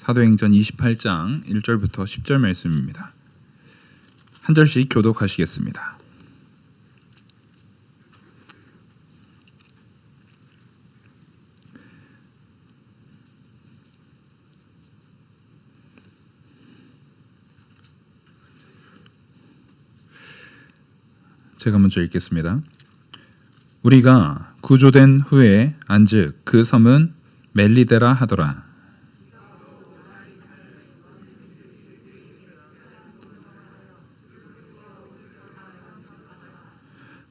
사도행전 28장 1절부터 10절 말씀입니다. 한 절씩 교독하시겠습니다. 제가 먼저 읽겠습니다. 우리가 구조된 후에 안즉 그 섬은 멜리데라 하더라.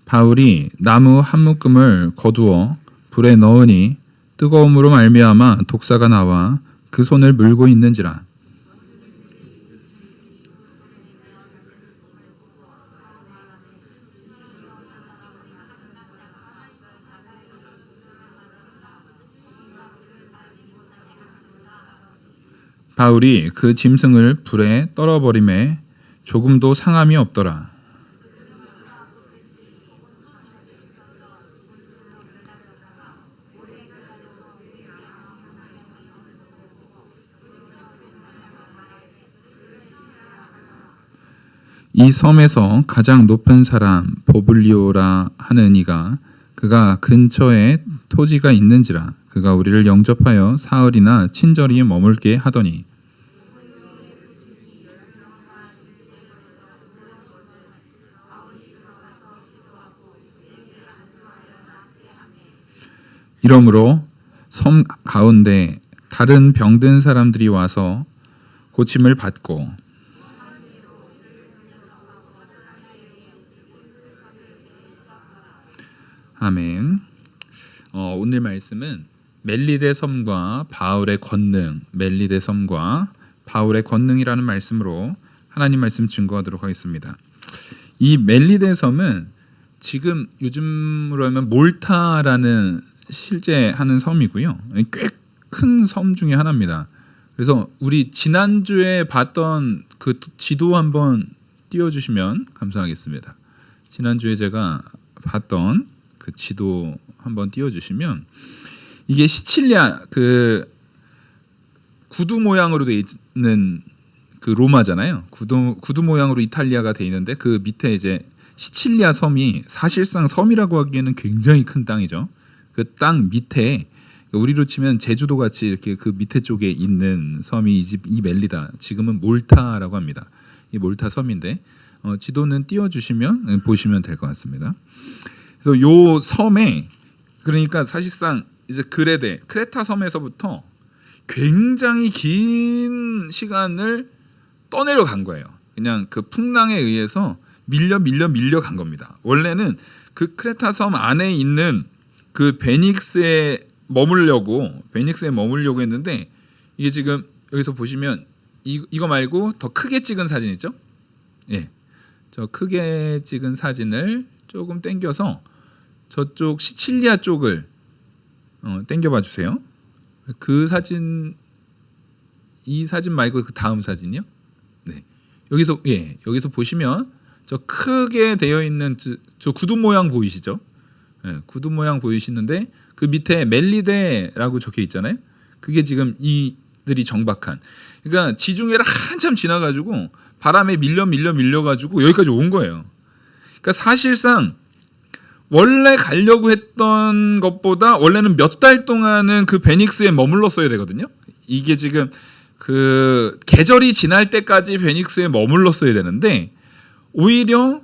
바울이 나무 한 묶음을 거두어 불에 넣으니 뜨거움으로 말미암아 독사가 나와 그 손을 물고 있는지라. 바울이 그 짐승을 불에 떨어버림에 조금도 상함이 없더라. 이 섬에서 가장 높은 사람 보블리오라 하는 이가 그가 근처에 토지가 있는지라. 그가 우리를 영접하여 사흘이나 친절히 머물게 하더니 이러므로 섬 가운데 다른 병든 사람들이 와서 고침을 받고 아멘. 오늘 말씀은 멜리데 섬과 바울의 권능, 멜리데 섬과 바울의 권능이라는 말씀으로 하나님 말씀 증거하도록 하겠습니다. 이 멜리데 섬은 지금 요즘으로 하면 몰타라는 실제 하는 섬이고요. 꽤 큰 섬 중에 하나입니다. 그래서 우리 지난주에 봤던 그 지도 한번 띄워주시면 감사하겠습니다. 지난주에 제가 봤던 그 지도 한번 띄워주시면 이게 시칠리아 그 구두 모양으로 되어 있는 그 로마잖아요. 구두 모양으로 이탈리아가 되어 있는데 그 밑에 이제 시칠리아 섬이 사실상 섬이라고 하기에는 굉장히 큰 땅이죠. 그 땅 밑에 우리로 치면 제주도 같이 이렇게 그 밑에 쪽에 있는 섬이 이 멜리다. 지금은 몰타라고 합니다. 이 몰타 섬인데 지도는 띄워주시면 보시면 될 것 같습니다. 그래서 요 섬에 그러니까 사실상 이제 크레타 섬에서부터 굉장히 긴 시간을 떠내려 간 거예요. 그냥 그 풍랑에 의해서 밀려 간 겁니다. 원래는 그 크레타 섬 안에 있는 그 베닉스에 머물려고 했는데 이게 지금 여기서 보시면 이거 말고 더 크게 찍은 사진 있죠? 예, 저 크게 찍은 사진을 조금 당겨서 저쪽 시칠리아 쪽을 당겨봐 주세요. 그 사진, 이 사진 말고 그 다음 사진이요. 네, 여기서 보시면 저 크게 되어 있는 저 구두 모양 보이시죠? 네, 구두 모양 보이시는데 그 밑에 멜리데라고 적혀 있잖아요. 그게 지금 이들이 정박한. 그러니까 지중해를 한참 지나가지고 바람에 밀려가지고 여기까지 온 거예요. 그러니까 사실상 원래 가려고 했던 것보다 원래는 몇 달 동안은 그 베닉스에 머물렀어야 되거든요. 이게 지금 그 계절이 지날 때까지 베닉스에 머물렀어야 되는데 오히려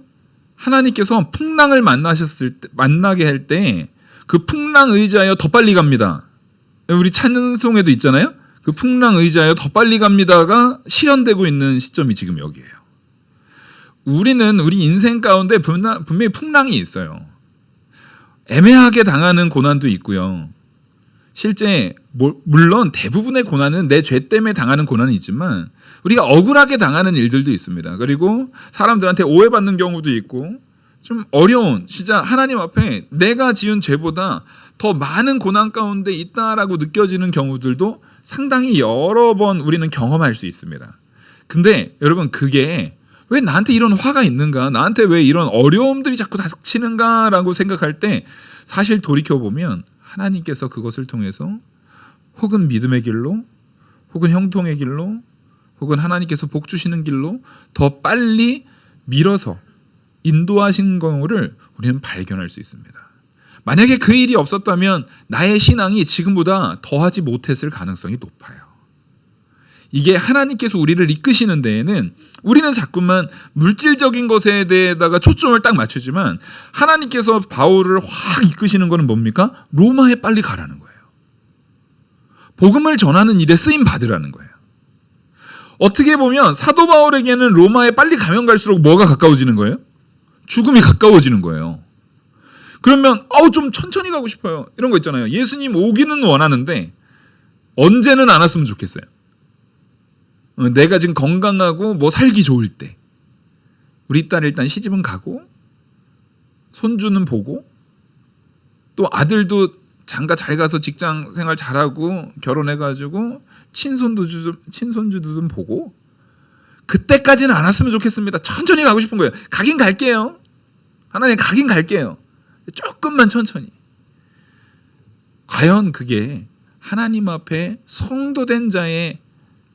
하나님께서 풍랑을 만나게 할 때 그 풍랑 의지하여 더 빨리 갑니다. 우리 찬송에도 있잖아요. 그 풍랑 의지하여 더 빨리 갑니다가 실현되고 있는 시점이 지금 여기예요. 우리는 우리 인생 가운데 분명히 풍랑이 있어요. 애매하게 당하는 고난도 있고요. 실제 물론 대부분의 고난은 내 죄 때문에 당하는 고난이 있지만 우리가 억울하게 당하는 일들도 있습니다. 그리고 사람들한테 오해받는 경우도 있고 좀 어려운 진짜 하나님 앞에 내가 지은 죄보다 더 많은 고난 가운데 있다라고 느껴지는 경우들도 상당히 여러 번 우리는 경험할 수 있습니다. 근데 여러분 그게 왜 나한테 이런 화가 있는가? 나한테 왜 이런 어려움들이 자꾸 닥치는가라고 생각할 때 사실 돌이켜보면 하나님께서 그것을 통해서 혹은 믿음의 길로 혹은 형통의 길로 혹은 하나님께서 복 주시는 길로 더 빨리 밀어서 인도하신 거를 우리는 발견할 수 있습니다. 만약에 그 일이 없었다면 나의 신앙이 지금보다 더하지 못했을 가능성이 높아요. 이게 하나님께서 우리를 이끄시는 데에는 우리는 자꾸만 물질적인 것에 대해다가 초점을 딱 맞추지만 하나님께서 바울을 확 이끄시는 것은 뭡니까? 로마에 빨리 가라는 거예요. 복음을 전하는 일에 쓰임 받으라는 거예요. 어떻게 보면 사도 바울에게는 로마에 빨리 가면 갈수록 뭐가 가까워지는 거예요? 죽음이 가까워지는 거예요. 그러면 좀 천천히 가고 싶어요. 이런 거 있잖아요. 예수님 오기는 원하는데 언제는 안 왔으면 좋겠어요. 내가 지금 건강하고 뭐 살기 좋을 때 우리 딸 일단 시집은 가고 손주는 보고 또 아들도 장가 잘 가서 직장 생활 잘하고 결혼해가지고 친손주도 좀 보고 그때까지는 안 왔으면 좋겠습니다. 천천히 가고 싶은 거예요. 가긴 갈게요. 하나님 가긴 갈게요. 조금만 천천히. 과연 그게 하나님 앞에 성도된 자의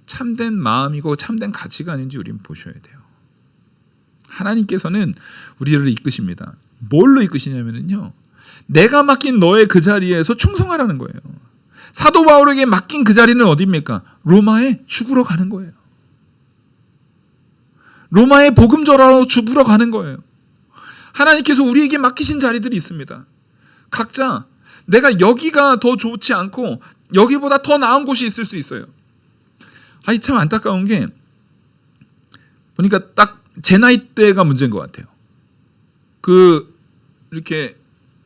참된 마음이고 참된 가치관인지 우리는 보셔야 돼요. 하나님께서는 우리를 이끄십니다. 뭘로 이끄시냐면요, 내가 맡긴 너의 그 자리에서 충성하라는 거예요. 사도 바울에게 맡긴 그 자리는 어디입니까? 로마에 죽으러 가는 거예요. 로마에 복음 전하러 죽으러 가는 거예요. 하나님께서 우리에게 맡기신 자리들이 있습니다. 각자 내가 여기가 더 좋지 않고 여기보다 더 나은 곳이 있을 수 있어요. 참 안타까운 게 보니까 딱 제 나이 때가 문제인 것 같아요. 이렇게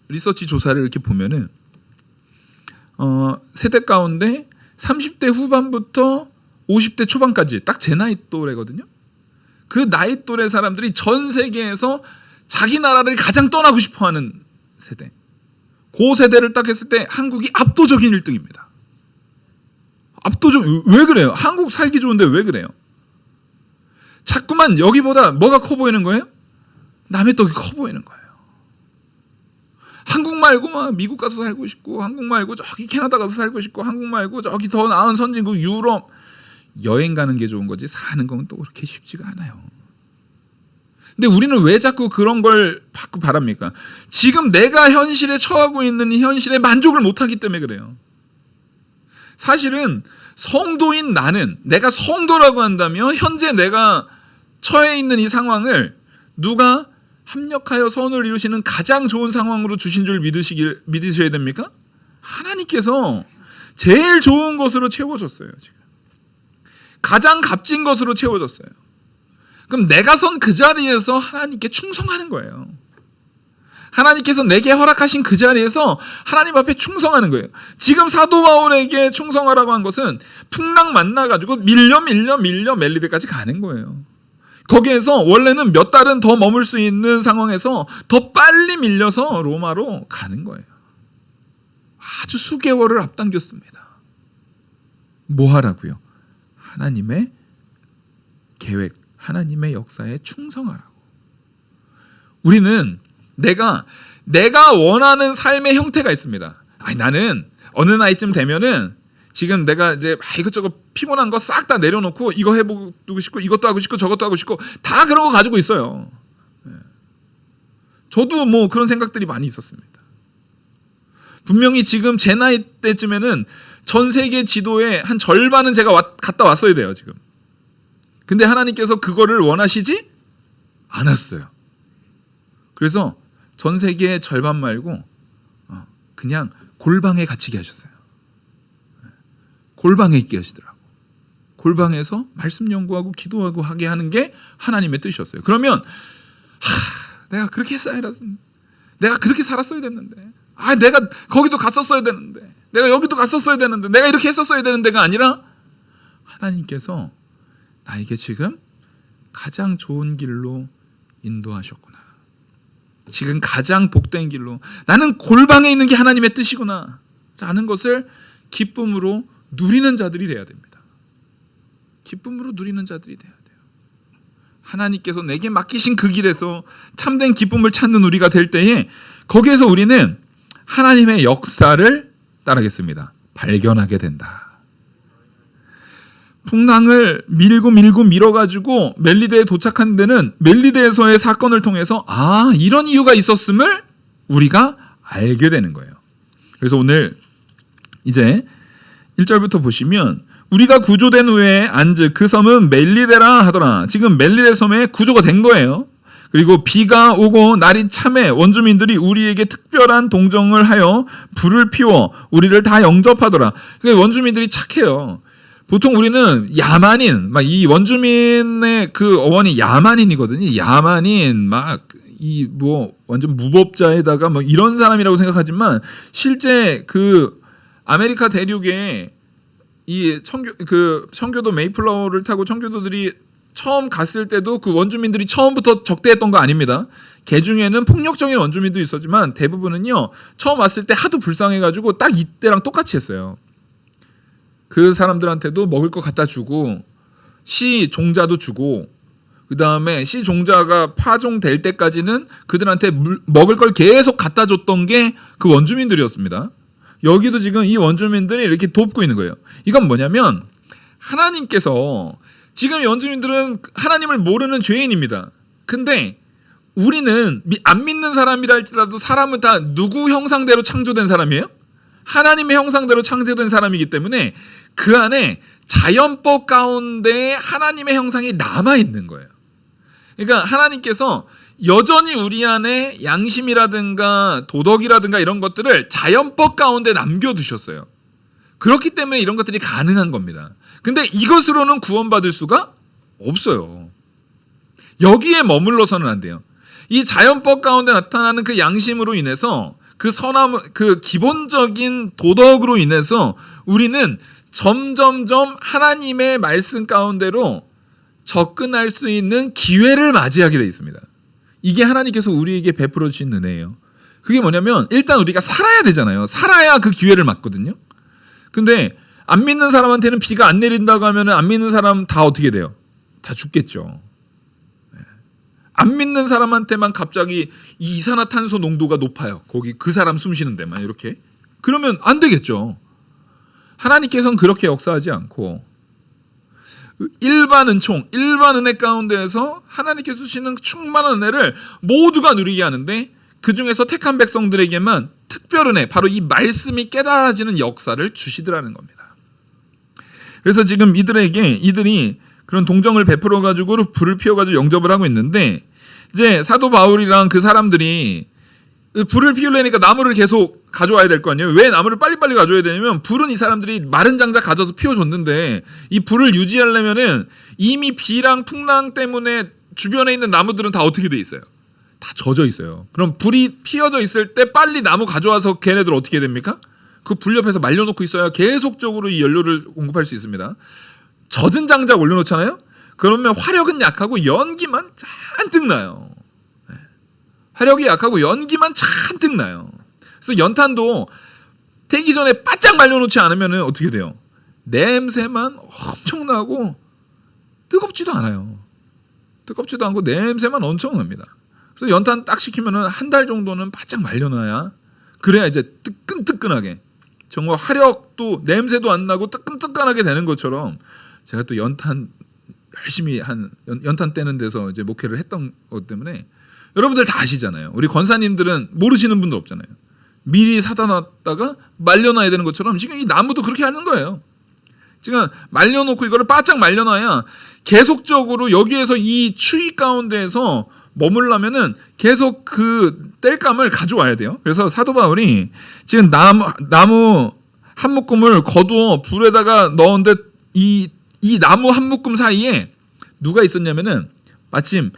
리서치 조사를 이렇게 보면은 세대 가운데 30대 후반부터 50대 초반까지 딱 제 나이 또래거든요. 그 나이 또래 사람들이 전 세계에서 자기 나라를 가장 떠나고 싶어하는 세대. 그 세대를 딱 했을 때 한국이 압도적인 1등입니다. 왜 그래요? 한국 살기 좋은데 왜 그래요? 자꾸만 여기보다 뭐가 커 보이는 거예요? 남의 떡이 커 보이는 거예요. 한국 말고 막 미국 가서 살고 싶고, 한국 말고 저기 캐나다 가서 살고 싶고, 한국 말고 저기 더 나은 선진국 유럽. 여행 가는 게 좋은 거지 사는 건 또 그렇게 쉽지가 않아요. 근데 우리는 왜 자꾸 그런 걸 받고 바랍니까? 지금 내가 현실에 처하고 있는 이 현실에 만족을 못하기 때문에 그래요. 사실은 성도인 나는, 내가 성도라고 한다면 현재 내가 처해 있는 이 상황을 누가 합력하여 선을 이루시는 가장 좋은 상황으로 주신 줄 믿으셔야 됩니까? 하나님께서 제일 좋은 것으로 채워줬어요. 지금 가장 값진 것으로 채워줬어요. 그럼 내가 선 그 자리에서 하나님께 충성하는 거예요. 하나님께서 내게 허락하신 그 자리에서 하나님 앞에 충성하는 거예요. 지금 사도 바울에게 충성하라고 한 것은 풍랑 만나가지고 밀려 멜리데까지 가는 거예요. 거기에서 원래는 몇 달은 더 머물 수 있는 상황에서 더 빨리 밀려서 로마로 가는 거예요. 아주 수개월을 앞당겼습니다. 뭐 하라고요? 하나님의 계획, 하나님의 역사에 충성하라고. 우리는 내가 원하는 삶의 형태가 있습니다. 나는 어느 나이쯤 되면은 지금 내가 이제 이것저것 피곤한 거 싹 다 내려놓고 이거 해보고 싶고 이것도 하고 싶고 저것도 하고 싶고 다 그런 거 가지고 있어요. 저도 뭐 그런 생각들이 많이 있었습니다. 분명히 지금 제 나이 때쯤에는 전 세계 지도의 한 절반은 제가 갔다 왔어야 돼요, 지금. 근데 하나님께서 그거를 원하시지 않았어요. 그래서 전 세계의 절반 말고 그냥 골방에 갇히게 하셨어요. 골방에 있게 하시더라고. 골방에서 말씀 연구하고 기도하고 하게 하는 게 하나님의 뜻이었어요. 그러면 내가 그렇게 했어야 했는데, 내가 그렇게 살았어야 됐는데, 내가 거기도 갔었어야 되는데, 내가 여기도 갔었어야 되는데, 내가 이렇게 했었어야 되는데가 아니라 하나님께서 나에게 지금 가장 좋은 길로 인도하셨구나. 지금 가장 복된 길로, 나는 골방에 있는 게 하나님의 뜻이구나 라는 것을 기쁨으로 누리는 자들이 돼야 됩니다. 기쁨으로 누리는 자들이 돼야 돼요. 하나님께서 내게 맡기신 그 길에서 참된 기쁨을 찾는 우리가 될 때에 거기에서 우리는 하나님의 역사를 따르겠습니다. 발견하게 된다. 풍랑을 밀어가지고 멜리데에 도착한 데는 멜리데에서의 사건을 통해서 이런 이유가 있었음을 우리가 알게 되는 거예요. 그래서 오늘 이제 1절부터 보시면 우리가 구조된 후에 앉을 그 섬은 멜리데라 하더라. 지금 멜리데 섬에 구조가 된 거예요. 그리고 비가 오고 날이 참해 원주민들이 우리에게 특별한 동정을 하여 불을 피워 우리를 다 영접하더라. 원주민들이 착해요. 보통 우리는 야만인, 막 이 원주민의 그 어원이 야만인이거든요. 야만인, 완전 무법자에다가 이런 사람이라고 생각하지만 실제 그 아메리카 대륙에 이 청교도 메이플라워를 타고 청교도들이 처음 갔을 때도 그 원주민들이 처음부터 적대했던 거 아닙니다. 개 중에는 폭력적인 원주민도 있었지만 대부분은요 처음 왔을 때 하도 불쌍해가지고 딱 이때랑 똑같이 했어요. 그 사람들한테도 먹을 거 갖다 주고 시 종자도 주고 그 다음에 시 종자가 파종될 때까지는 그들한테 먹을 걸 계속 갖다 줬던 게 그 원주민들이었습니다. 여기도 지금 이 원주민들이 이렇게 돕고 있는 거예요. 이건 뭐냐면 하나님께서 지금 이 원주민들은 하나님을 모르는 죄인입니다. 근데 우리는 안 믿는 사람이라 할지라도 사람은 다 누구 형상대로 창조된 사람이에요? 하나님의 형상대로 창조된 사람이기 때문에 그 안에 자연법 가운데 하나님의 형상이 남아있는 거예요. 그러니까 하나님께서 여전히 우리 안에 양심이라든가 도덕이라든가 이런 것들을 자연법 가운데 남겨두셨어요. 그렇기 때문에 이런 것들이 가능한 겁니다. 근데 이것으로는 구원받을 수가 없어요. 여기에 머물러서는 안 돼요. 이 자연법 가운데 나타나는 그 양심으로 인해서 그 선함, 그 기본적인 도덕으로 인해서 우리는 점점점 하나님의 말씀 가운데로 접근할 수 있는 기회를 맞이하게 되어 있습니다. 이게 하나님께서 우리에게 베풀어 주신 은혜예요. 그게 뭐냐면 일단 우리가 살아야 되잖아요. 살아야 그 기회를 맞거든요. 근데 안 믿는 사람한테는 비가 안 내린다고 하면 안 믿는 사람 다 어떻게 돼요? 다 죽겠죠. 안 믿는 사람한테만 갑자기 이 이산화탄소 농도가 높아요. 거기 그 사람 숨 쉬는 데만 이렇게. 그러면 안 되겠죠. 하나님께서는 그렇게 역사하지 않고 일반 은총, 일반 은혜 가운데에서 하나님께서 주시는 충만한 은혜를 모두가 누리게 하는데 그 중에서 택한 백성들에게만 특별 은혜, 바로 이 말씀이 깨달아지는 역사를 주시더라는 겁니다. 그래서 지금 이들이 그런 동정을 베풀어 가지고 불을 피워 가지고 영접을 하고 있는데 이제 사도 바울이랑 그 사람들이 불을 피우려니까 나무를 계속 가져와야 될 거 아니에요. 왜 나무를 빨리빨리 가져와야 되냐면 불은 이 사람들이 마른 장작 가져서 피워줬는데 이 불을 유지하려면은 이미 비랑 풍랑 때문에 주변에 있는 나무들은 다 어떻게 돼 있어요? 다 젖어 있어요. 그럼 불이 피어져 있을 때 빨리 나무 가져와서 걔네들 어떻게 됩니까? 그 불 옆에서 말려놓고 있어야 계속적으로 이 연료를 공급할 수 있습니다. 젖은 장작 올려놓잖아요. 그러면 화력은 약하고 연기만 잔뜩 나요. 화력이 약하고 연기만 잔뜩 나요. 그래서 연탄도 태기 전에 바짝 말려놓지 않으면 어떻게 돼요? 냄새만 엄청나고 뜨겁지도 않아요. 뜨겁지도 않고 냄새만 엄청 납니다. 그래서 연탄 딱 시키면 한 달 정도는 바짝 말려놔야 그래야 이제 뜨끈뜨끈하게 정말 화력도 냄새도 안 나고 뜨끈뜨끈하게 되는 것처럼 제가 또 연탄 열심히 연탄 떼는 데서 이제 목회를 했던 것 때문에 여러분들 다 아시잖아요. 우리 권사님들은 모르시는 분들 없잖아요. 미리 사다 놨다가 말려놔야 되는 것처럼 지금 이 나무도 그렇게 하는 거예요. 지금 말려놓고 이거를 바짝 말려놔야 계속적으로 여기에서 이 추위 가운데에서 머물려면은 계속 그 땔감을 가져와야 돼요. 그래서 사도 바울이 지금 나무 한 묶음을 거두어 불에다가 넣었는데 이 나무 한 묶음 사이에 누가 있었냐면은 마침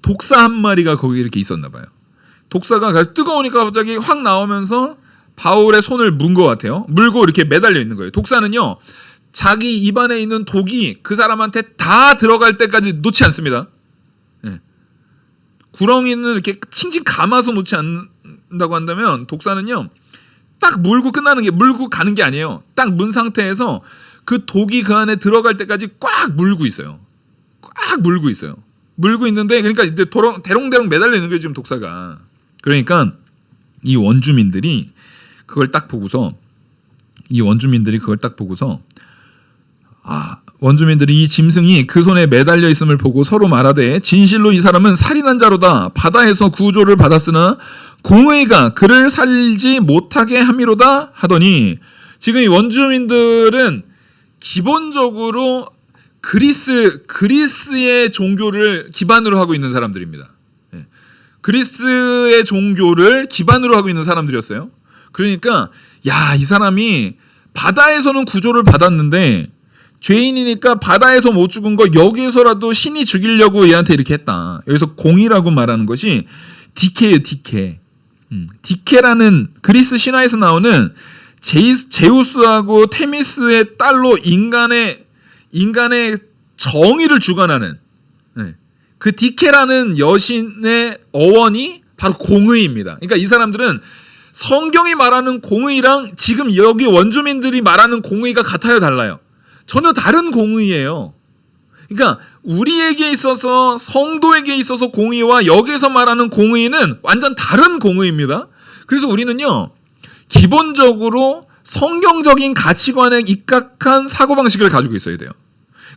독사 한 마리가 거기 이렇게 있었나 봐요. 독사가 뜨거우니까 갑자기 확 나오면서 바울의 손을 문 것 같아요. 물고 이렇게 매달려 있는 거예요. 독사는요, 자기 입안에 있는 독이 그 사람한테 다 들어갈 때까지 놓지 않습니다. 네. 구렁이는 이렇게 칭칭 감아서 놓지 않는다고 한다면 독사는요, 딱 물고 가는 게 아니에요. 딱 문 상태에서 그 독이 그 안에 들어갈 때까지 꽉 물고 있어요. 꽉 물고 있어요. 물고 있는데, 그러니까 이제 대롱대롱 매달려 있는 거예요, 지금 독사가. 그러니까 이 원주민들이 그걸 딱 보고서 원주민들이 이 짐승이 그 손에 매달려 있음을 보고 서로 말하되 진실로 이 사람은 살인한 자로다. 바다에서 구조를 받았으나 공의가 그를 살지 못하게 함이로다 하더니, 지금 이 원주민들은 기본적으로 그리스의 종교를 기반으로 하고 있는 사람들입니다. 그리스의 종교를 기반으로 하고 있는 사람들이었어요. 그러니까 이 사람이 바다에서는 구조를 받았는데 죄인이니까 바다에서 못 죽은 거 여기에서라도 신이 죽이려고 얘한테 이렇게 했다. 여기서 공이라고 말하는 것이 디케예요, 디케. 디케라는 그리스 신화에서 나오는 제우스하고 테미스의 딸로 인간의 정의를 주관하는 그 디케라는 여신의 어원이 바로 공의입니다. 그러니까 이 사람들은 성경이 말하는 공의랑 지금 여기 원주민들이 말하는 공의가 같아요, 달라요? 전혀 다른 공의예요. 그러니까 우리에게 있어서, 성도에게 있어서 공의와 여기서 말하는 공의는 완전 다른 공의입니다. 그래서 우리는요, 기본적으로 성경적인 가치관에 입각한 사고방식을 가지고 있어야 돼요.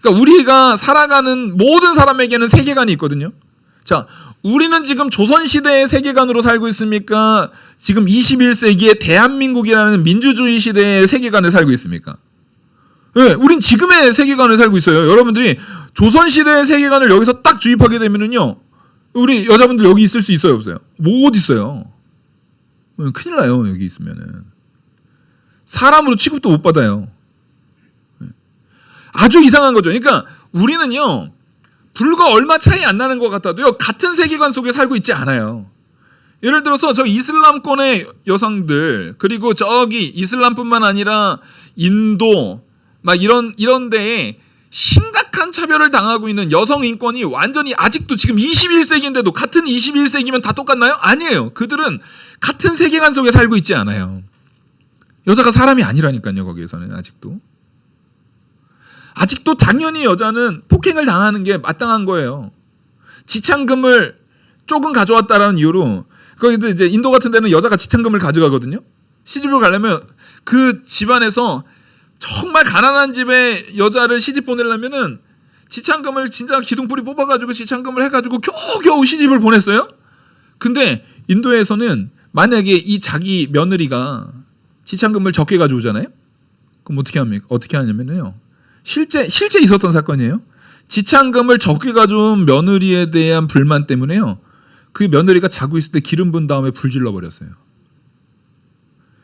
그러니까 우리가 살아가는 모든 사람에게는 세계관이 있거든요. 자, 우리는 지금 조선시대의 세계관으로 살고 있습니까? 지금 21세기의 대한민국이라는 민주주의 시대의 세계관에 살고 있습니까? 네, 우린 지금의 세계관을 살고 있어요. 여러분들이 조선시대의 세계관을 여기서 딱 주입하게 되면은요, 우리 여자분들 여기 있을 수 있어요, 없어요? 못 있어요. 큰일 나요, 여기 있으면은. 사람으로 취급도 못 받아요. 아주 이상한 거죠. 그러니까 우리는요, 불과 얼마 차이 안 나는 것 같아도요, 같은 세계관 속에 살고 있지 않아요. 예를 들어서 저 이슬람권의 여성들, 그리고 저기 이슬람뿐만 아니라 인도, 막 이런 데에 심각한 차별을 당하고 있는 여성 인권이 완전히 아직도 지금 21세기인데도 같은 21세기면 다 똑같나요? 아니에요. 그들은 같은 세계관 속에 살고 있지 않아요. 여자가 사람이 아니라니까요, 거기에서는 아직도 당연히 여자는 폭행을 당하는 게 마땅한 거예요. 지창금을 조금 가져왔다라는 이유로, 거기도 이제 인도 같은 데는 여자가 지창금을 가져가거든요. 시집을 가려면 그 집안에서 정말 가난한 집에 여자를 시집 보내려면은 지창금을 진짜 기둥뿌리 뽑아가지고 지창금을 해가지고 겨우겨우 시집을 보냈어요. 근데 인도에서는 만약에 이 자기 며느리가 지창금을 적게 가져오잖아요. 그럼 어떻게 합니까? 어떻게 하냐면요, 실제 있었던 사건이에요. 지창금을 적게 가져온 며느리에 대한 불만 때문에요, 그 며느리가 자고 있을 때 기름 분 다음에 불질러 버렸어요.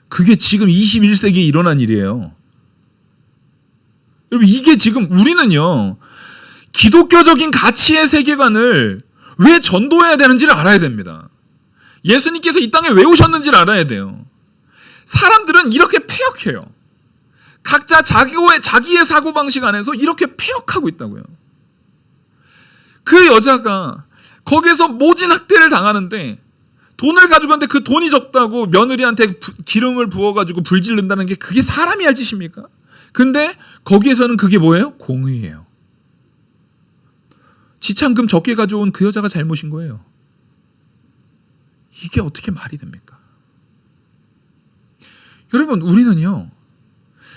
그게 지금 21세기에 일어난 일이에요. 여러분, 이게 지금 우리는요, 기독교적인 가치의 세계관을 왜 전도해야 되는지를 알아야 됩니다. 예수님께서 이 땅에 왜 오셨는지를 알아야 돼요. 사람들은 이렇게 패역해요. 각자 자기의 사고방식 안에서 이렇게 패역하고 있다고요. 그 여자가 거기에서 모진 학대를 당하는데 돈을 가져갔는데 그 돈이 적다고 며느리한테 기름을 부어가지고 불 지른다는 게 그게 사람이 할 짓입니까? 근데 거기에서는 그게 뭐예요? 공의예요. 지창금 적게 가져온 그 여자가 잘못인 거예요. 이게 어떻게 말이 됩니까? 여러분, 우리는요,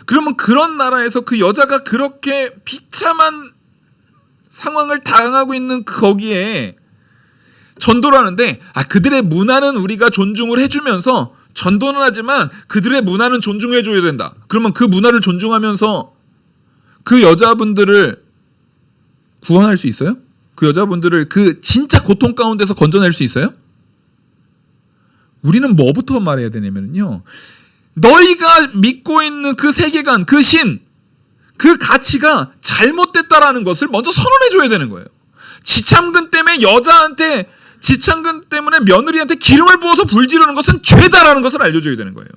그러면 그런 나라에서 그 여자가 그렇게 비참한 상황을 당하고 있는 거기에 전도를 하는데, 그들의 문화는 우리가 존중을 해주면서 전도는 하지만 그들의 문화는 존중해줘야 된다. 그러면 그 문화를 존중하면서 그 여자분들을 구원할 수 있어요? 그 여자분들을 그 진짜 고통 가운데서 건져낼 수 있어요? 우리는 뭐부터 말해야 되냐면요, 너희가 믿고 있는 그 세계관, 그 신, 그 가치가 잘못됐다라는 것을 먼저 선언해줘야 되는 거예요. 지창금 때문에 며느리한테 기름을 부어서 불 지르는 것은 죄다라는 것을 알려줘야 되는 거예요.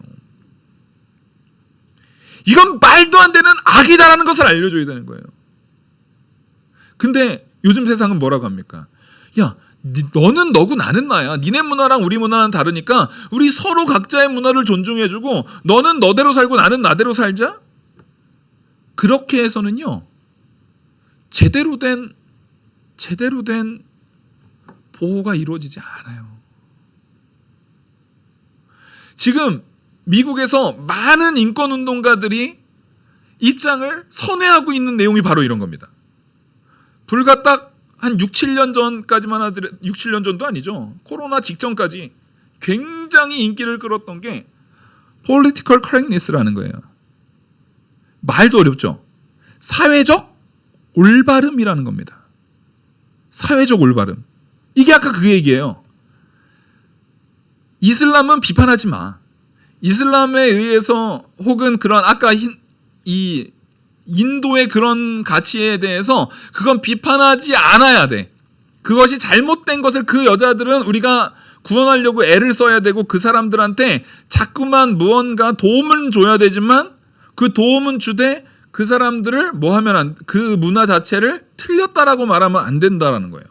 이건 말도 안 되는 악이다라는 것을 알려줘야 되는 거예요. 근데 요즘 세상은 뭐라고 합니까? 야, 너는 너고 나는 나야. 니네 문화랑 우리 문화는 다르니까 우리 서로 각자의 문화를 존중해주고 너는 너대로 살고 나는 나대로 살자? 그렇게 해서는요, 제대로 된 보호가 이루어지지 않아요. 지금 미국에서 많은 인권운동가들이 입장을 선회하고 있는 내용이 바로 이런 겁니다. 불과 딱 한 6, 7년 전까지만 하더라도 6, 7년 전도 아니죠. 코로나 직전까지 굉장히 인기를 끌었던 게 political correctness라는 거예요. 말도 어렵죠. 사회적 올바름이라는 겁니다. 사회적 올바름. 이게 아까 그 얘기예요. 이슬람은 비판하지 마. 이슬람에 의해서 혹은 그런 아까 이 인도의 그런 가치에 대해서 그건 비판하지 않아야 돼. 그것이 잘못된 것을 그 여자들은 우리가 구원하려고 애를 써야 되고 그 사람들한테 자꾸만 무언가 도움을 줘야 되지만 그 도움은 주되 그 사람들을 뭐 하면 그 문화 자체를 틀렸다라고 말하면 안 된다라는 거예요.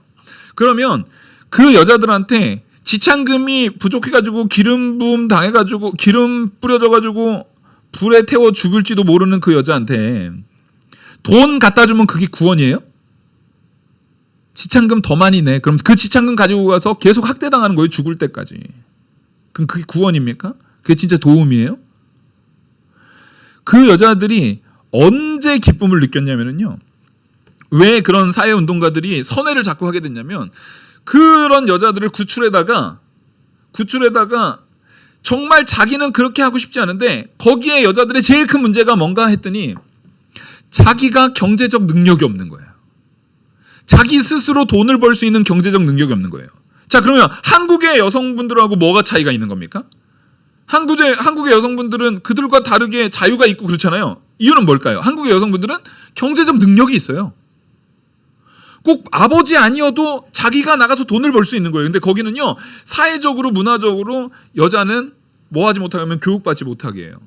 그러면 그 여자들한테 지창금이 부족해가지고 기름 부음 당해가지고 기름 뿌려져가지고 불에 태워 죽을지도 모르는 그 여자한테 돈 갖다 주면 그게 구원이에요? 지창금 더 많이 내. 그럼 그 지창금 가지고 가서 계속 학대당하는 거예요. 죽을 때까지. 그럼 그게 구원입니까? 그게 진짜 도움이에요? 그 여자들이 언제 기쁨을 느꼈냐면요. 왜 그런 사회운동가들이 선회를 자꾸 하게 됐냐면 그런 여자들을 구출에다가 정말 자기는 그렇게 하고 싶지 않은데 거기에 여자들의 제일 큰 문제가 뭔가 했더니 자기가 경제적 능력이 없는 거예요. 자기 스스로 돈을 벌 수 있는 경제적 능력이 없는 거예요. 자, 그러면 한국의 여성분들하고 뭐가 차이가 있는 겁니까? 한국의 여성분들은 그들과 다르게 자유가 있고 그렇잖아요. 이유는 뭘까요? 한국의 여성분들은 경제적 능력이 있어요. 꼭 아버지 아니어도 자기가 나가서 돈을 벌 수 있는 거예요. 근데 거기는요, 사회적으로, 문화적으로 여자는 뭐 하지 못하게 하면 교육받지 못하게 해요.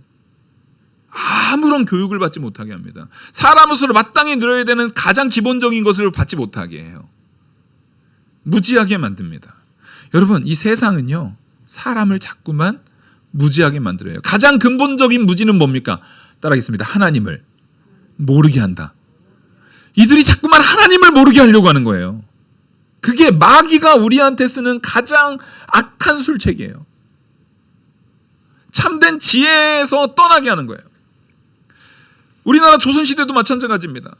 아무런 교육을 받지 못하게 합니다. 사람으로서 마땅히 누려야 되는 가장 기본적인 것을 받지 못하게 해요. 무지하게 만듭니다. 여러분, 이 세상은요, 사람을 자꾸만 무지하게 만들어요. 가장 근본적인 무지는 뭡니까? 따라하겠습니다. 하나님을 모르게 한다. 이들이 자꾸만 하나님을 모르게 하려고 하는 거예요. 그게 마귀가 우리한테 쓰는 가장 악한 술책이에요. 참된 지혜에서 떠나게 하는 거예요. 우리나라 조선시대도 마찬가지입니다.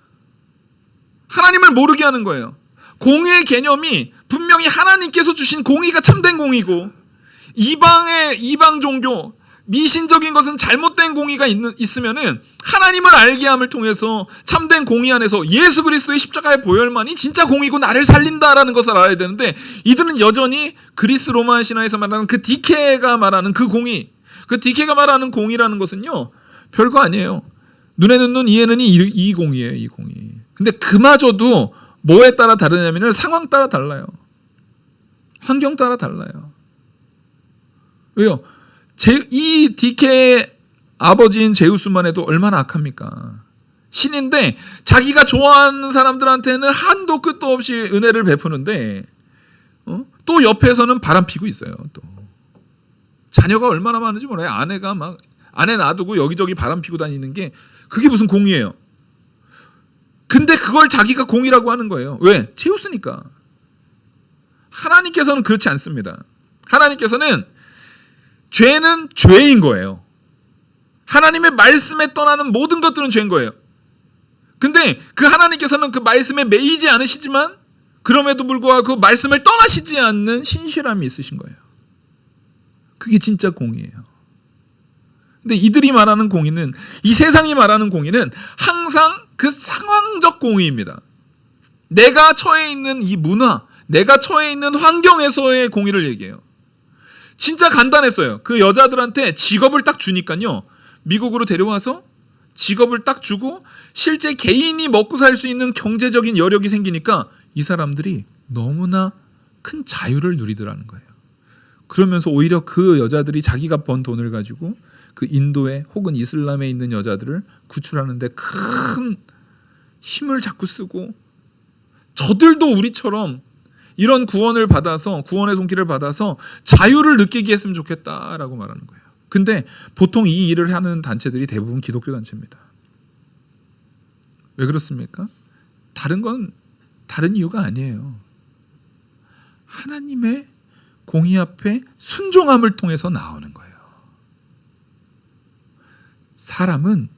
하나님을 모르게 하는 거예요. 공의의 개념이 분명히 하나님께서 주신 공의가 참된 공의고 이방 종교 미신적인 것은 잘못된 공의가 있으면은 하나님을 알게 함을 통해서 참된 공의 안에서 예수 그리스도의 십자가의 보혈만이 진짜 공의고 나를 살린다라는 것을 알아야 되는데 이들은 여전히 그리스 로마 신화에서 말하는 그 디케가 말하는 그 공의, 그 디케가 말하는 공의라는 것은요 별거 아니에요. 눈에는 눈, 이에는 이 공의예요, 이 공의. 근데 그마저도 뭐에 따라 다르냐면은 상황 따라 달라요. 환경 따라 달라요. 왜요? 이 디케의 아버지인 제우스만 해도 얼마나 악합니까? 신인데 자기가 좋아하는 사람들한테는 한도 끝도 없이 은혜를 베푸는데 또 옆에서는 바람피고 있어요. 또 자녀가 얼마나 많은지 몰라요. 아내가 막 아내 놔두고 여기저기 바람피고 다니는 게 그게 무슨 공의예요? 근데 그걸 자기가 공의라고 하는 거예요. 왜? 제우스니까. 하나님께서는 그렇지 않습니다. 하나님께서는 죄는 죄인 거예요. 하나님의 말씀에 떠나는 모든 것들은 죄인 거예요. 근데 그 하나님께서는 그 말씀에 매이지 않으시지만 그럼에도 불구하고 그 말씀을 떠나시지 않는 신실함이 있으신 거예요. 그게 진짜 공의예요. 근데 이들이 말하는 공의는, 이 세상이 말하는 공의는 항상 그 상황적 공의입니다. 내가 처해 있는 이 문화, 내가 처해 있는 환경에서의 공의를 얘기해요. 진짜 간단했어요. 그 여자들한테 직업을 딱 주니까요. 미국으로 데려와서 직업을 딱 주고 실제 개인이 먹고 살 수 있는 경제적인 여력이 생기니까 이 사람들이 너무나 큰 자유를 누리더라는 거예요. 그러면서 오히려 그 여자들이 자기가 번 돈을 가지고 그 인도에 혹은 이슬람에 있는 여자들을 구출하는데 큰 힘을 자꾸 쓰고 저들도 우리처럼 이런 구원을 받아서 구원의 손길을 받아서 자유를 느끼게 했으면 좋겠다라고 말하는 거예요. 근데 보통 이 일을 하는 단체들이 대부분 기독교 단체입니다. 왜 그렇습니까? 다른 이유가 아니에요. 하나님의 공의 앞에 순종함을 통해서 나오는 거예요. 사람은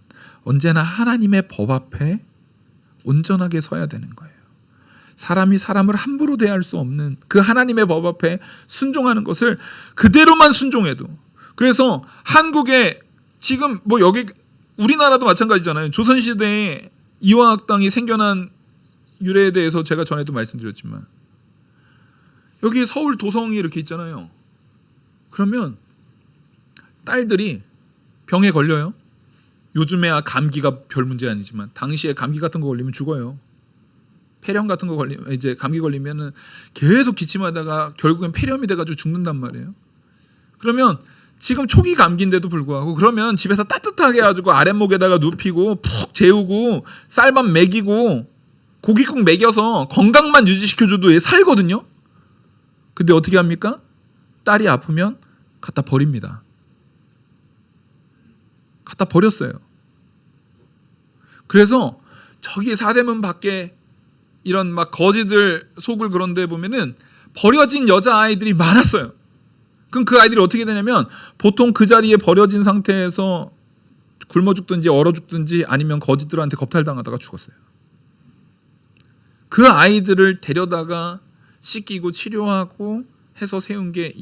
언제나 하나님의 법 앞에 온전하게 서야 되는 거예요. 사람이 사람을 함부로 대할 수 없는 그 하나님의 법 앞에 순종하는 것을 그대로만 순종해도. 그래서 한국에 지금 뭐 여기 우리나라도 마찬가지잖아요. 조선시대에 이화학당이 생겨난 유래에 대해서 제가 전에도 말씀드렸지만 여기 서울 도성이 이렇게 있잖아요. 그러면 딸들이 병에 걸려요. 요즘에야 감기가 별 문제 아니지만 당시에 감기 같은 거 걸리면 죽어요. 폐렴 같은 거 걸리면 이제 감기 걸리면은 계속 기침하다가 결국엔 폐렴이 돼가지고 죽는단 말이에요. 그러면 지금 초기 감기인데도 불구하고 그러면 집에서 따뜻하게 해가지고 아랫목에다가 눕히고 푹 재우고 쌀밥 먹이고 고깃국 먹여서 건강만 유지시켜줘도 얘 살거든요. 근데 어떻게 합니까? 딸이 아프면 갖다 버립니다. 갖다 버렸어요. 그래서 저기 사대문 밖에 이런 막 거지들 속을 그런 데 보면은 버려진 여자아이들이 많았어요. 그럼 그 아이들이 어떻게 되냐면 보통 그 자리에 버려진 상태에서 굶어 죽든지 얼어 죽든지 아니면 거지들한테 겁탈당하다가 죽었어요. 그 아이들을 데려다가 씻기고 치료하고 해서 세운 게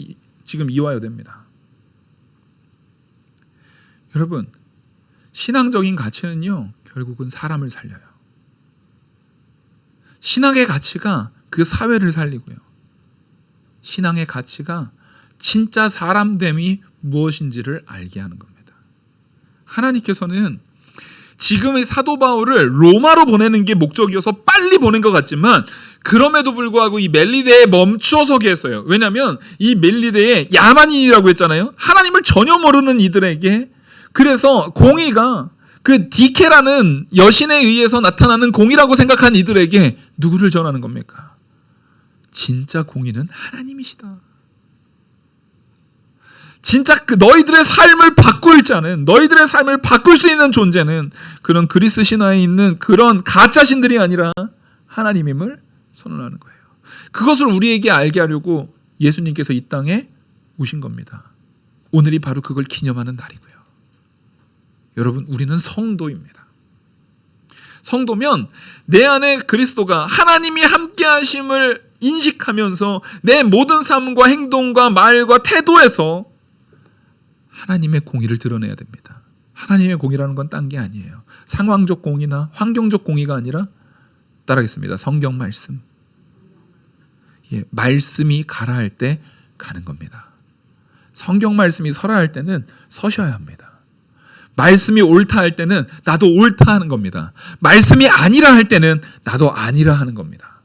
지금 이화여대입니다. 여러분, 신앙적인 가치는요, 결국은 사람을 살려요. 신앙의 가치가 그 사회를 살리고요. 신앙의 가치가 진짜 사람됨이 무엇인지를 알게 하는 겁니다. 하나님께서는 지금의 사도 바울을 로마로 보내는 게 목적이어서 빨리 보낸 것 같지만 그럼에도 불구하고 이 멜리데에 멈추어 서게 했어요. 왜냐하면 이 멜리데에 야만인이라고 했잖아요. 하나님을 전혀 모르는 이들에게. 그래서 공의가 그 디케라는 여신에 의해서 나타나는 공의라고 생각한 이들에게 누구를 전하는 겁니까? 진짜 공의는 하나님이시다. 진짜 그 너희들의 삶을 바꿀 자는, 너희들의 삶을 바꿀 수 있는 존재는 그런 그리스 신화에 있는 그런 가짜 신들이 아니라 하나님임을 선언하는 거예요. 그것을 우리에게 알게 하려고 예수님께서 이 땅에 오신 겁니다. 오늘이 바로 그걸 기념하는 날이고요. 여러분, 우리는 성도입니다. 성도면 내 안에 그리스도가 하나님이 함께 하심을 인식하면서 내 모든 삶과 행동과 말과 태도에서 하나님의 공의를 드러내야 됩니다. 하나님의 공의라는 건 딴 게 아니에요. 상황적 공의나 환경적 공의가 아니라 따라하겠습니다. 성경 말씀. 예, 말씀이 가라 할 때 가는 겁니다. 성경 말씀이 서라 할 때는 서셔야 합니다. 말씀이 옳다 할 때는 나도 옳다 하는 겁니다. 말씀이 아니라 할 때는 나도 아니라 하는 겁니다.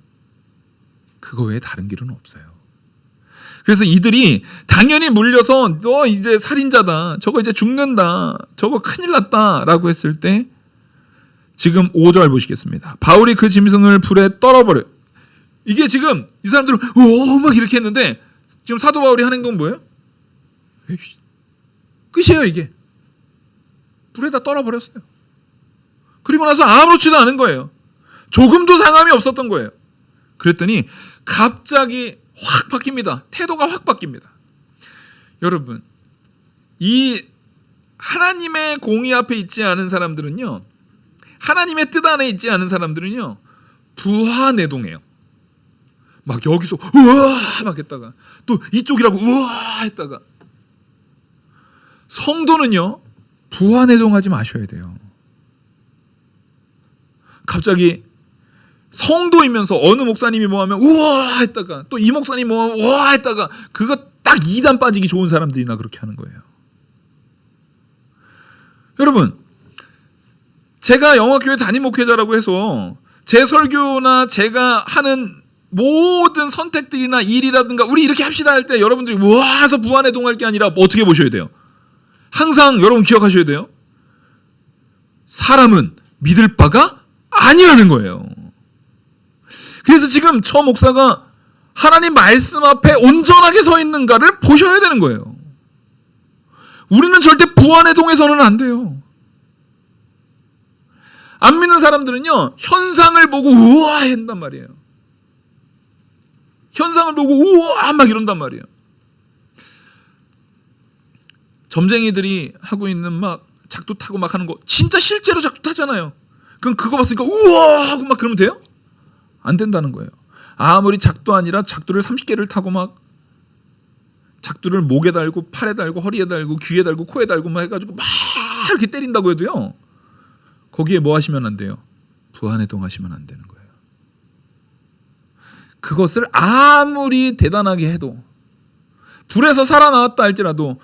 그거 외에 다른 길은 없어요. 그래서 이들이 당연히 물려서 너 이제 살인자다, 저거 이제 죽는다, 저거 큰일 났다 라고 했을 때 지금 5절 보시겠습니다. 바울이 그 짐승을 불에 떨어버려. 이게 지금 이 사람들은 오 막 이렇게 했는데 지금 사도 바울이 한 행동은 뭐예요? 끝이에요. 이게 불에다 떨어버렸어요. 그리고 나서 아무렇지도 않은 거예요. 조금도 상함이 없었던 거예요. 그랬더니 갑자기 확 바뀝니다. 태도가 확 바뀝니다. 여러분, 이 하나님의 공의 앞에 있지 않은 사람들은요, 하나님의 뜻 안에 있지 않은 사람들은요, 부하내동해요. 막 여기서 우와 막 했다가 또 이쪽이라고 우와 했다가. 성도는요, 부하내동하지 마셔야 돼요. 갑자기 성도이면서 어느 목사님이 뭐 하면 우와 했다가 또 이 목사님이 뭐 하면 우와 했다가 그거 딱 2단 빠지기 좋은 사람들이나 그렇게 하는 거예요. 여러분, 제가 영화교회 담임 목회자라고 해서 제 설교나 제가 하는 모든 선택들이나 일이라든가 우리 이렇게 합시다 할 때 여러분들이 우와 해서 부하내동할 게 아니라 뭐 어떻게 보셔야 돼요? 항상 여러분 기억하셔야 돼요. 사람은 믿을 바가 아니라는 거예요. 그래서 지금 저 목사가 하나님 말씀 앞에 온전하게 서 있는가를 보셔야 되는 거예요. 우리는 절대 부하내동해서는 안 돼요. 안 믿는 사람들은요, 현상을 보고 우와 한단 말이에요. 현상을 보고 우와 막 이런단 말이에요. 점쟁이들이 하고 있는 막 작두 타고 막 하는 거 진짜 실제로 작두 타잖아요. 그럼 그거 봤으니까 우와 하고 막 그러면 돼요? 안 된다는 거예요. 아무리 작두 아니라 작두를 30개를 타고 막 작두를 목에 달고 팔에 달고 허리에 달고 귀에 달고 코에 달고 막 해가지고 막 이렇게 때린다고 해도요. 거기에 뭐 하시면 안 돼요? 부안해동 하시면 안 되는 거예요. 그것을 아무리 대단하게 해도 불에서 살아나왔다 할지라도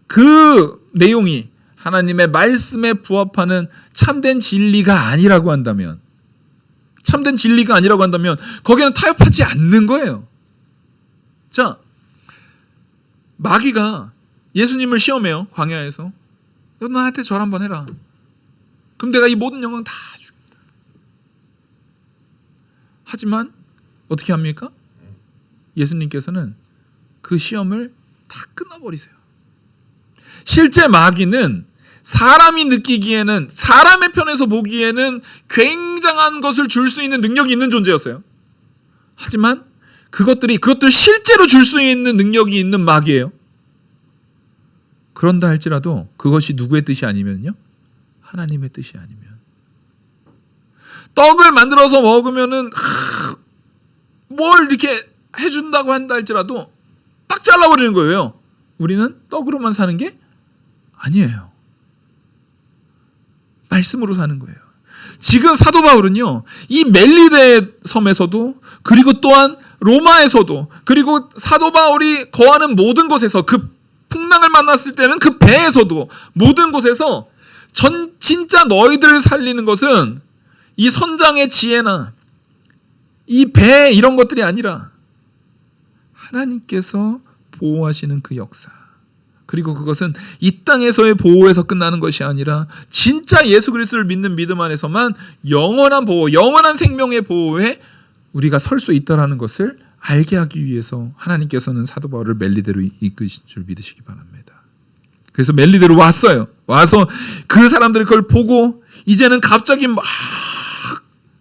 그 내용이 하나님의 말씀에 부합하는 참된 진리가 아니라고 한다면 거기는 타협하지 않는 거예요. 자, 마귀가 예수님을 시험해요. 광야에서. 너 나한테 절 한번 해라. 그럼 내가 이 모든 영광 다 줍니다. 하지만 어떻게 합니까? 예수님께서는 그 시험을 다 끊어버리세요. 실제 마귀는 사람이 느끼기에는, 사람의 편에서 보기에는 굉장한 것을 줄 수 있는 능력이 있는 존재였어요. 하지만 그것들 실제로 줄 수 있는 능력이 있는 마귀예요. 그런다 할지라도 그것이 누구의 뜻이 아니면요? 하나님의 뜻이 아니면. 떡을 만들어서 먹으면은 뭘 이렇게 해준다고 한다 할지라도 딱 잘라버리는 거예요. 우리는 떡으로만 사는 게 아니에요. 말씀으로 사는 거예요. 지금 사도 바울은요, 이 멜리데 섬에서도, 그리고 또한 로마에서도, 그리고 사도 바울이 거하는 모든 곳에서, 그 풍랑을 만났을 때는 그 배에서도, 모든 곳에서 진짜 너희들을 살리는 것은 이 선장의 지혜나 이 배 이런 것들이 아니라 하나님께서 보호하시는 그 역사, 그리고 그것은 이 땅에서의 보호에서 끝나는 것이 아니라 진짜 예수 그리스도를 믿는 믿음 안에서만 영원한 보호, 영원한 생명의 보호에 우리가 설 수 있다는 것을 알게 하기 위해서 하나님께서는 사도 바울을 멜리데로 이끄신 줄 믿으시기 바랍니다. 그래서 멜리데로 왔어요. 와서 그 사람들이 그걸 보고 이제는 갑자기 막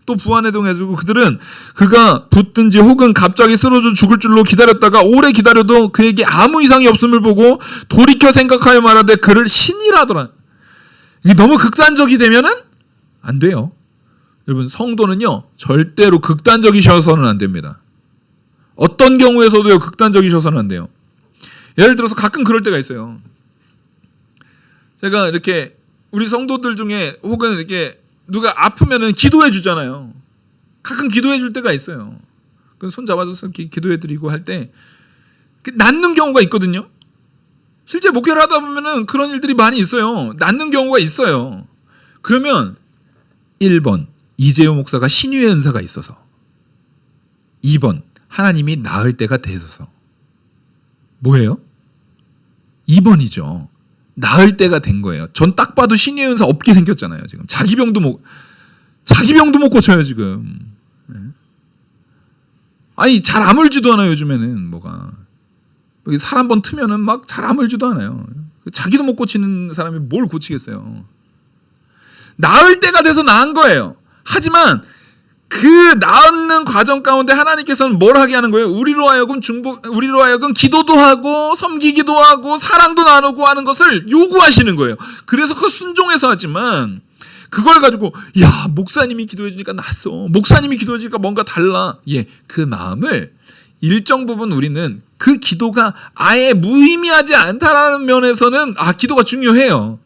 또 부안해동해주고, 그들은 그가 붙든지 혹은 갑자기 쓰러져 죽을 줄로 기다렸다가 오래 기다려도 그에게 아무 이상이 없음을 보고 돌이켜 생각하여 말하되 그를 신이라더라. 이게 너무 극단적이 되면은 안 돼요. 여러분, 성도는요 절대로 극단적이셔서는 안 됩니다. 어떤 경우에서도요 극단적이셔서는 안 돼요. 예를 들어서 가끔 그럴 때가 있어요. 제가 이렇게 우리 성도들 중에 혹은 이렇게 누가 아프면은 기도해 주잖아요. 가끔 기도해 줄 때가 있어요. 손 잡아줘서 기도해 드리고 할 때 낫는 경우가 있거든요. 실제 목회를 하다 보면은 그런 일들이 많이 있어요. 낫는 경우가 있어요. 그러면 1번 이재호 목사가 신유의 은사가 있어서, 2번 하나님이 나을 때가 되셔서. 뭐예요? 2번이죠. 나을 때가 된 거예요. 전 딱 봐도 신유의 은사 없게 생겼잖아요. 지금 자기 병도 못 고쳐요 지금. 아니 잘 아물지도 않아요 요즘에는. 뭐가 살 한 번 트면은 막 잘 아물지도 않아요. 자기도 못 고치는 사람이 뭘 고치겠어요. 나을 때가 돼서 나은 거예요. 하지만 그 낳는 과정 가운데 하나님께서는 뭘 하게 하는 거예요? 우리로 하여금 기도도 하고 섬기기도 하고 사랑도 나누고 하는 것을 요구하시는 거예요. 그래서 그 순종해서 하지만 그걸 가지고 야 목사님이 기도해 주니까 낫어, 목사님이 기도해 주니까 뭔가 달라. 그 마음을 일정 부분 우리는 그 기도가 아예 무의미하지 않다라는 면에서는 기도가 중요해요.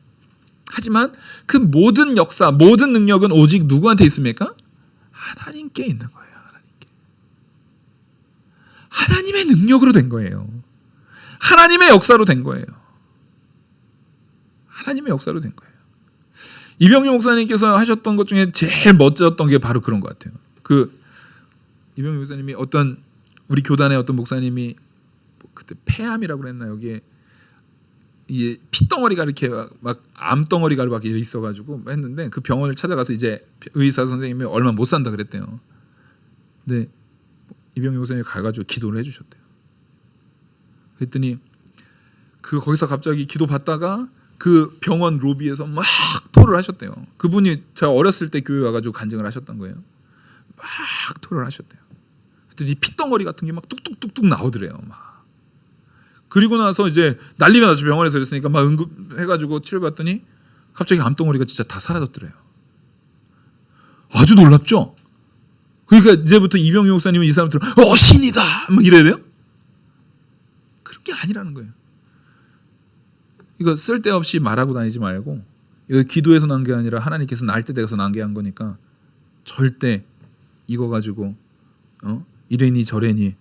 하지만 그 모든 역사, 모든 능력은 오직 누구한테 있습니까? 하나님께 있는 거예요. 하나님의 능력으로 된 거예요. 하나님의 역사로 된 거예요. 하나님의 역사로 된 거예요. 이병규 목사님께서 하셨던 것 중에 제일 멋졌던 게 바로 그런 것 같아요. 이병규 목사님이 어떤 우리 교단의 어떤 목사님이 그때 폐암이라고 그랬나, 여기에 이 피덩어리가 이렇게 막 암덩어리가 막 있어가지고 했는데 그 병원을 찾아가서 이제 의사 선생님이 얼마 못 산다 그랬대요. 근데 이병규 목사님이 가가지고 기도를 해주셨대요. 그랬더니 거기서 갑자기 기도 받다가 그 병원 로비에서 막 토를 하셨대요. 그분이 제가 어렸을 때 교회 와가지고 간증을 하셨던 거예요. 막 토를 하셨대요. 그랬더니 피덩어리 같은 게 막 뚝뚝뚝뚝 나오더래요. 막. 그리고 나서 이제 난리가 났죠. 병원에서 그랬으니까 막 응급해가지고 치료받더니 갑자기 암덩어리가 진짜 다 사라졌더래요. 아주 놀랍죠? 그러니까 이제부터 이병희 목사님은 이 사람들 신이다 막 이래야 돼요? 그런 게 아니라는 거예요. 이거 쓸데없이 말하고 다니지 말고, 이거 기도에서 난 게 아니라 하나님께서 날 때 되어서 난 게 한 거니까 절대 이거 가지고 이래니 저래니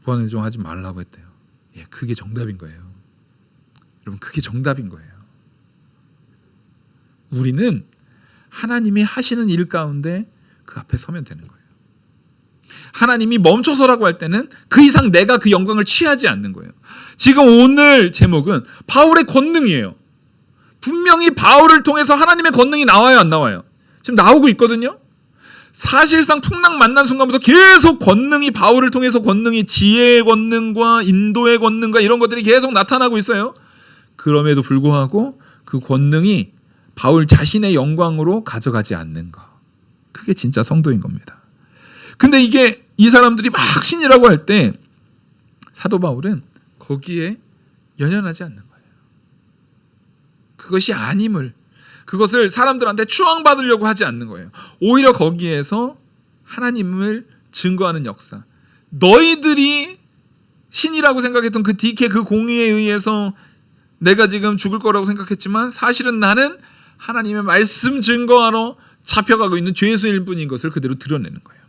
보완해종 하지 말라고 했대요. 예, 그게 정답인 거예요. 여러분, 그게 정답인 거예요. 우리는 하나님이 하시는 일 가운데 그 앞에 서면 되는 거예요. 하나님이 멈춰서라고 할 때는 그 이상 내가 그 영광을 취하지 않는 거예요. 지금 오늘 제목은 바울의 권능이에요. 분명히 바울을 통해서 하나님의 권능이 나와요, 안 나와요? 지금 나오고 있거든요. 사실상 풍랑 만난 순간부터 계속 권능이, 바울을 통해서 권능이, 지혜의 권능과 인도의 권능과 이런 것들이 계속 나타나고 있어요. 그럼에도 불구하고 그 권능이 바울 자신의 영광으로 가져가지 않는 거, 그게 진짜 성도인 겁니다. 근데 이게 이 사람들이 막 신이라고 할 때 사도 바울은 거기에 연연하지 않는 거예요. 그것이 아님을, 그것을 사람들한테 추앙받으려고 하지 않는 거예요. 오히려 거기에서 하나님을 증거하는 역사, 너희들이 신이라고 생각했던 그 디케, 그 공의에 의해서 내가 지금 죽을 거라고 생각했지만 사실은 나는 하나님의 말씀 증거하러 잡혀가고 있는 죄수일 뿐인 것을 그대로 드러내는 거예요.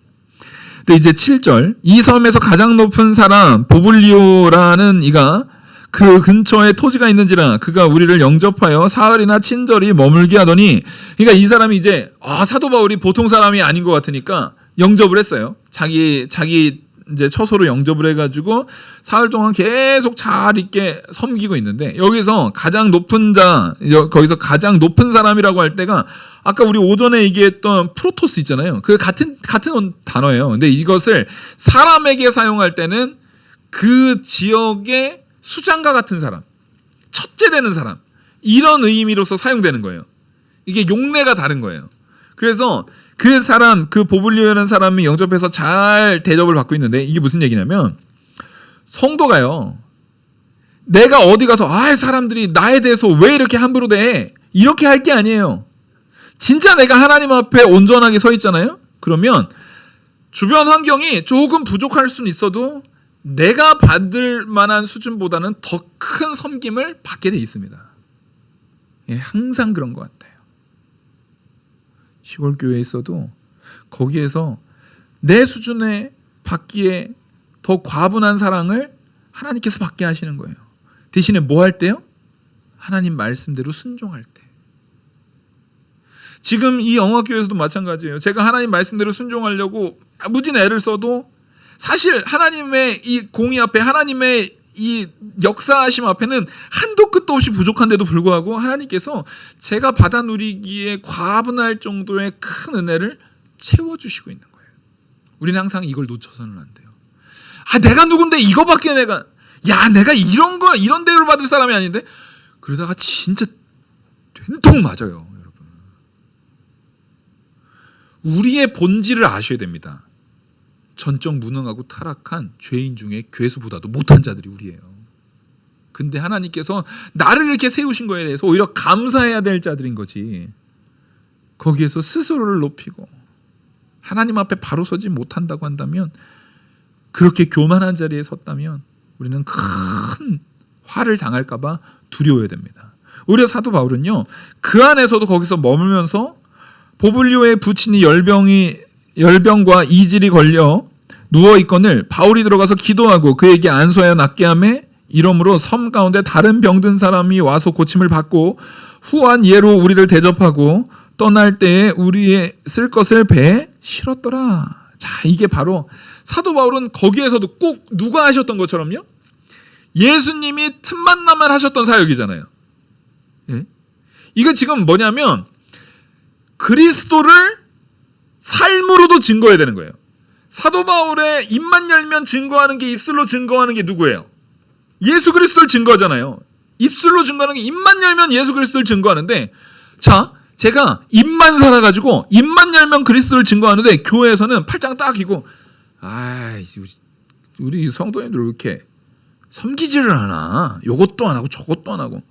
근데 이제 7절, 이 섬에서 가장 높은 사람 보블리오라는 이가 그 근처에 토지가 있는지라 그가 우리를 영접하여 사흘이나 친절히 머물게 하더니, 그러니까 이 사람이 이제 사도 바울이 보통 사람이 아닌 것 같으니까 영접을 했어요. 자기 이제 처소로 영접을 해가지고 사흘 동안 계속 잘 있게 섬기고 있는데, 여기서 가장 높은 자, 거기서 가장 높은 사람이라고 할 때가 아까 우리 오전에 얘기했던 프로토스 있잖아요. 그 같은 단어예요. 근데 이것을 사람에게 사용할 때는 그 지역의 수장과 같은 사람, 첫째 되는 사람, 이런 의미로서 사용되는 거예요. 이게 용례가 다른 거예요. 그래서 그 사람, 그 보블리오라는 사람이 영접해서 잘 대접을 받고 있는데, 이게 무슨 얘기냐면, 성도가요, 내가 어디 가서 사람들이 나에 대해서 왜 이렇게 함부로 대? 이렇게 할 게 아니에요. 진짜 내가 하나님 앞에 온전하게 서 있잖아요. 그러면 주변 환경이 조금 부족할 수는 있어도 내가 받을 만한 수준보다는 더 큰 섬김을 받게 돼 있습니다. 예, 항상 그런 것 같아요. 시골 교회에 있어도 거기에서 내 수준에 받기에 더 과분한 사랑을 하나님께서 받게 하시는 거예요. 대신에 뭐 할 때요? 하나님 말씀대로 순종할 때. 지금 이 영화교회에서도 마찬가지예요. 제가 하나님 말씀대로 순종하려고 무진 애를 써도 사실 하나님의 이 공의 앞에, 하나님의 이 역사하심 앞에는 한도 끝도 없이 부족한데도 불구하고 하나님께서 제가 받아 누리기에 과분할 정도의 큰 은혜를 채워주시고 있는 거예요. 우리는 항상 이걸 놓쳐서는 안 돼요. 내가 누군데 이거밖에 내가 이런 대우를 받을 사람이 아닌데, 그러다가 진짜 된통 맞아요. 여러분, 우리의 본질을 아셔야 됩니다. 전적 무능하고 타락한 죄인 중에 괴수보다도 못한 자들이 우리예요. 근데 하나님께서 나를 이렇게 세우신 거에 대해서 오히려 감사해야 될 자들인 거지. 거기에서 스스로를 높이고 하나님 앞에 바로 서지 못한다고 한다면, 그렇게 교만한 자리에 섰다면 우리는 큰 화를 당할까 봐 두려워야 됩니다. 오히려 사도 바울은요, 그 안에서도 거기서 머물면서 보블리오의 부친이 열병과 이질이 걸려 누워있거늘 바울이 들어가서 기도하고 그에게 안수하여 낫게 하매, 이러므로 섬 가운데 다른 병든 사람이 와서 고침을 받고 후한 예로 우리를 대접하고 떠날 때에 우리의 쓸 것을 배에 실었더라. 자, 이게 바로 사도 바울은 거기에서도 꼭 누가 하셨던 것처럼요, 예수님이 틈만 나면 하셨던 사역이잖아요. 예? 이거 지금 뭐냐면 그리스도를 삶으로도 증거해야 되는 거예요. 사도 바울의 입만 열면 증거하는 게, 입술로 증거하는 게 누구예요? 예수 그리스도를 증거하잖아요. 입술로 증거하는 게, 입만 열면 예수 그리스도를 증거하는데, 자, 제가 입만 살아가지고 입만 열면 그리스도를 증거하는데 교회에서는 팔짱 딱 끼고, 우리 성도님들 왜 이렇게 섬기지를 않아? 요것도 안 하고 저것도 안 하고,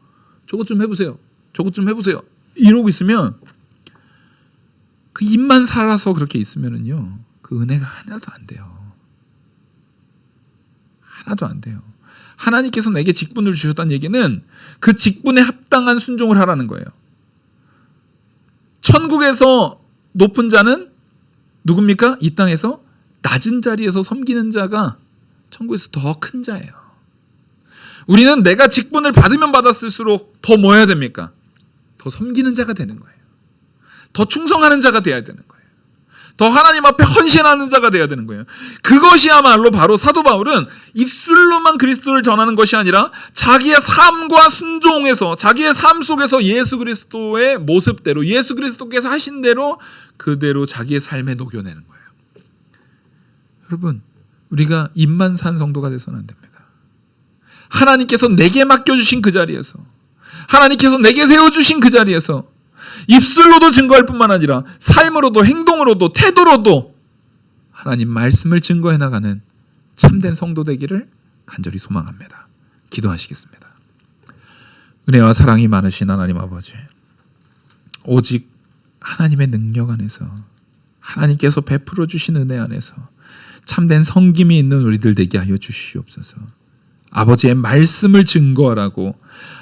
저것 좀 해보세요. 저것 좀 해보세요. 이러고 있으면 그 입만 살아서 그렇게 있으면은요, 그 은혜가 하나도 안 돼요. 하나도 안 돼요. 하나님께서 내게 직분을 주셨다는 얘기는 그 직분에 합당한 순종을 하라는 거예요. 천국에서 높은 자는 누굽니까? 이 땅에서 낮은 자리에서 섬기는 자가 천국에서 더 큰 자예요. 우리는 내가 직분을 받으면 받았을수록 더 뭐 해야 됩니까? 더 섬기는 자가 되는 거예요. 더 충성하는 자가 되어야 되는 거예요. 더 하나님 앞에 헌신하는 자가 되어야 되는 거예요. 그것이야말로 바로 사도 바울은 입술로만 그리스도를 전하는 것이 아니라 자기의 삶과 순종에서, 자기의 삶 속에서 예수 그리스도의 모습대로, 예수 그리스도께서 하신 대로 그대로 자기의 삶에 녹여내는 거예요. 여러분, 우리가 입만 산 성도가 돼서는 안 됩니다. 하나님께서 내게 맡겨주신 그 자리에서, 하나님께서 내게 세워주신 그 자리에서 입술로도 증거할 뿐만 아니라 삶으로도, 행동으로도, 태도로도 하나님 말씀을 증거해 나가는 참된 성도 되기를 간절히 소망합니다. 기도하시겠습니다. 은혜와 사랑이 많으신 하나님 아버지, 오직 하나님의 능력 안에서, 하나님께서 베풀어 주신 은혜 안에서 참된 섬김이 있는 우리들 되게 하여 주시옵소서. 아버지의 말씀을 증거하라고,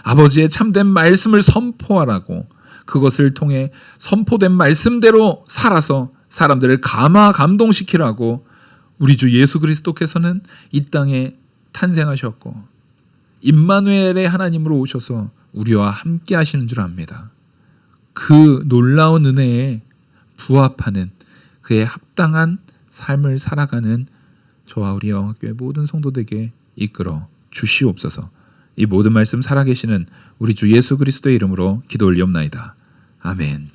아버지의 참된 말씀을 선포하라고, 그것을 통해 선포된 말씀대로 살아서 사람들을 감동시키라고 우리 주 예수 그리스도께서는 이 땅에 탄생하셨고 임마누엘의 하나님으로 오셔서 우리와 함께 하시는 줄 압니다. 그 놀라운 은혜에 부합하는 그의 합당한 삶을 살아가는 저와 우리 영화교회 모든 성도들에게 이끌어 주시옵소서. 이 모든 말씀 살아계시는 우리 주 예수 그리스도의 이름으로 기도 올리옵나이다. 아멘.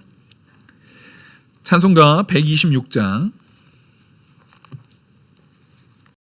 찬송가 126장